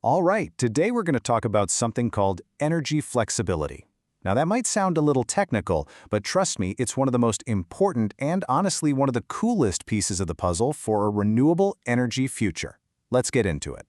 All right, today we're going to talk about something called energy flexibility. Now that might sound a little technical, but trust me, it's one of the most important and honestly one of the coolest pieces of the puzzle for a renewable energy future. Let's get into it.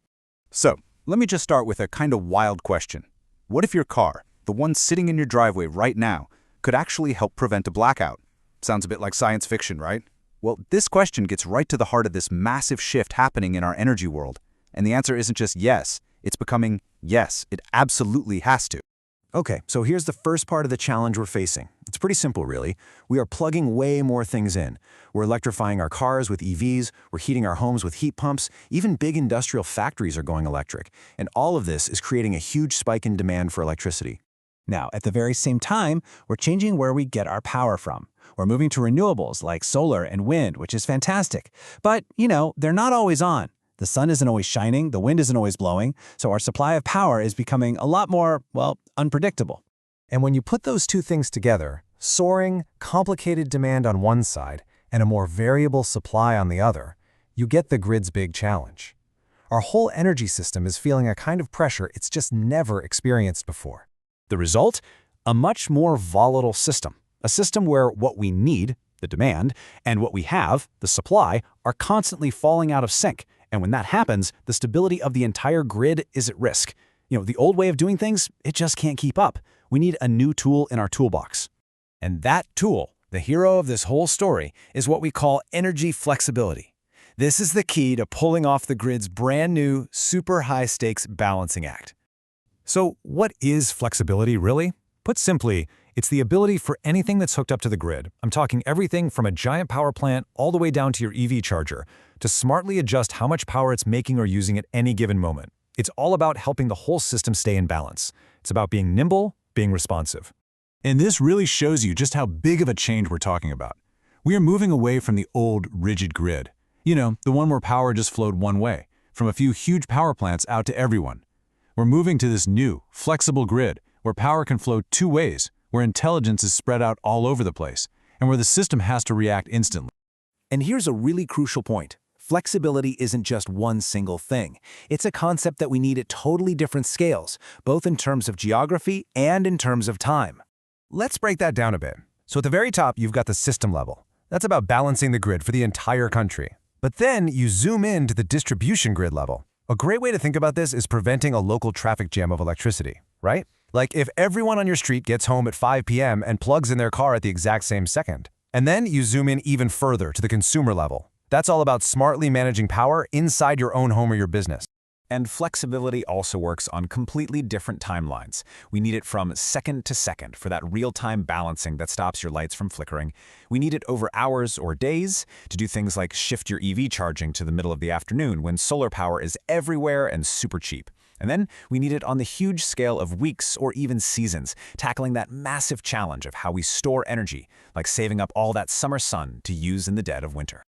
So, let me just start with a kind of wild question. What if your car, the one sitting in your driveway right now, could actually help prevent a blackout? Sounds a bit like science fiction, right? Well, this question gets right to the heart of this massive shift happening in our energy world. And the answer isn't just yes, it's becoming yes, it absolutely has to. Okay, so here's the first part of the challenge we're facing. It's pretty simple, really. We are plugging way more things in. We're electrifying our cars with EVs, we're heating our homes with heat pumps, even big industrial factories are going electric. And all of this is creating a huge spike in demand for electricity. Now, at the very same time, we're changing where we get our power from. We're moving to renewables like solar and wind, which is fantastic. But, they're not always on. The sun isn't always shining, the wind isn't always blowing, so our supply of power is becoming a lot more, unpredictable. And when you put those two things together, soaring, complicated demand on one side and a more variable supply on the other, you get the grid's big challenge. Our whole energy system is feeling a kind of pressure it's just never experienced before. The result? A much more volatile system. A system where what we need, the demand, and what we have, the supply, are constantly falling out of sync. And when that happens, the stability of the entire grid is at risk. The old way of doing things, it just can't keep up. We need a new tool in our toolbox. And that tool, the hero of this whole story, is what we call energy flexibility. This is the key to pulling off the grid's brand new, super high-stakes balancing act. So what is flexibility, really? Put simply, it's the ability for anything that's hooked up to the grid, I'm talking everything from a giant power plant all the way down to your EV charger, to smartly adjust how much power it's making or using at any given moment. It's all about helping the whole system stay in balance. It's about being nimble, being responsive. And this really shows you just how big of a change we're talking about. We are moving away from the old, rigid grid. The one where power just flowed one way, from a few huge power plants out to everyone. We're moving to this new, flexible grid where power can flow two ways, where intelligence is spread out all over the place, and where the system has to react instantly. And here's a really crucial point. Flexibility isn't just one single thing. It's a concept that we need at totally different scales, both in terms of geography and in terms of time. Let's break that down a bit. So at the very top, you've got the system level. That's about balancing the grid for the entire country. But then you zoom in to the distribution grid level. A great way to think about this is preventing a local traffic jam of electricity, right? Like if everyone on your street gets home at 5 p.m. and plugs in their car at the exact same second. And then you zoom in even further to the consumer level. That's all about smartly managing power inside your own home or your business. And flexibility also works on completely different timelines. We need it from second to second for that real-time balancing that stops your lights from flickering. We need it over hours or days to do things like shift your EV charging to the middle of the afternoon when solar power is everywhere and super cheap. And then we need it on the huge scale of weeks or even seasons, tackling that massive challenge of how we store energy, like saving up all that summer sun to use in the dead of winter.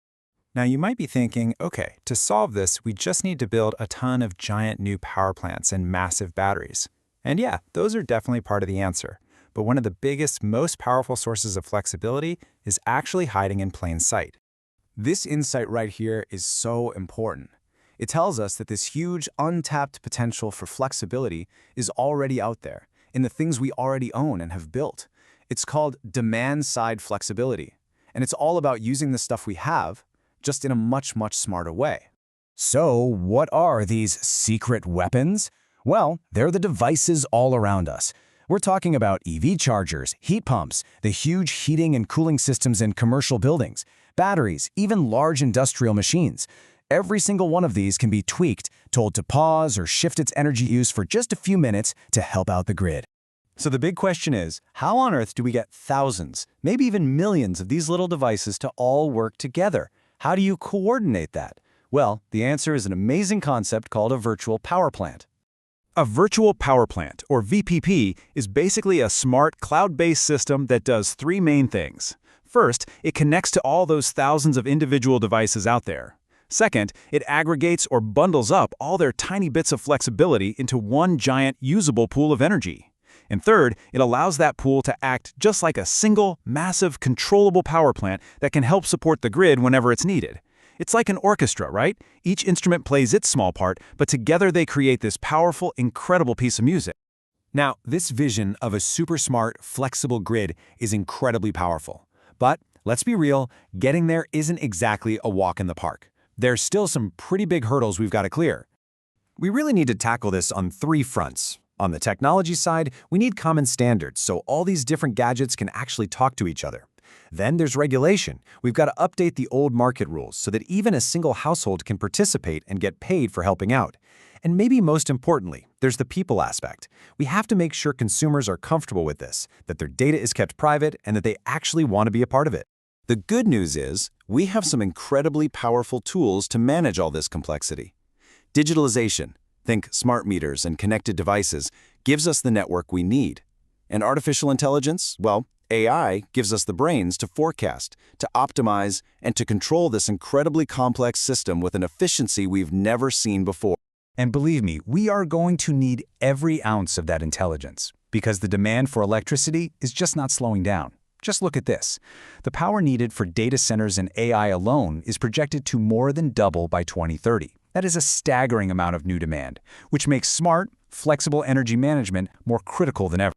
Now you might be thinking, okay, to solve this, we just need to build a ton of giant new power plants and massive batteries. And yeah, those are definitely part of the answer. But one of the biggest, most powerful sources of flexibility is actually hiding in plain sight. This insight right here is so important. It tells us that this huge, untapped potential for flexibility is already out there, in the things we already own and have built. It's called demand-side flexibility, and it's all about using the stuff we have, just in a much, much smarter way. So, what are these secret weapons? Well, they're the devices all around us. We're talking about EV chargers, heat pumps, the huge heating and cooling systems in commercial buildings, batteries, even large industrial machines. Every single one of these can be tweaked, told to pause or shift its energy use for just a few minutes to help out the grid. So the big question is, how on earth do we get thousands, maybe even millions of these little devices to all work together? How do you coordinate that? Well, the answer is an amazing concept called a virtual power plant. A virtual power plant, or VPP, is basically a smart, cloud-based system that does three main things. First, it connects to all those thousands of individual devices out there. Second, it aggregates or bundles up all their tiny bits of flexibility into one giant, usable pool of energy. And third, it allows that pool to act just like a single, massive, controllable power plant that can help support the grid whenever it's needed. It's like an orchestra, right? Each instrument plays its small part, but together they create this powerful, incredible piece of music. Now, this vision of a super smart, flexible grid is incredibly powerful. But let's be real, getting there isn't exactly a walk in the park. There's still some pretty big hurdles we've got to clear. We really need to tackle this on 3 fronts. On the technology side, we need common standards so all these different gadgets can actually talk to each other. Then there's regulation. We've got to update the old market rules so that even a single household can participate and get paid for helping out. And maybe most importantly, there's the people aspect. We have to make sure consumers are comfortable with this, that their data is kept private, and that they actually want to be a part of it. The good news is, we have some incredibly powerful tools to manage all this complexity. Digitalization, think smart meters and connected devices, gives us the network we need. And artificial intelligence, well, AI gives us the brains to forecast, to optimize, and to control this incredibly complex system with an efficiency we've never seen before. And believe me, we are going to need every ounce of that intelligence, because the demand for electricity is just not slowing down. Just look at this. The power needed for data centers and AI alone is projected to more than double by 2030. That is a staggering amount of new demand, which makes smart, flexible energy management more critical than ever.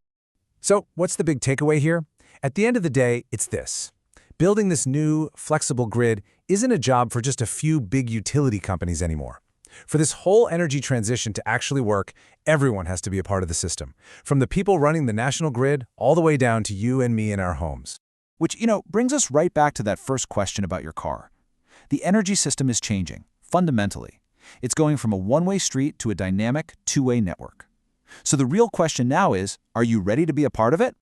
So, what's the big takeaway here? At the end of the day, it's this. Building this new, flexible grid isn't a job for just a few big utility companies anymore. For this whole energy transition to actually work, everyone has to be a part of the system, from the people running the national grid all the way down to you and me in our homes. Which, brings us right back to that first question about your car. The energy system is changing, fundamentally. It's going from a one-way street to a dynamic, two-way network. So the real question now is, are you ready to be a part of it?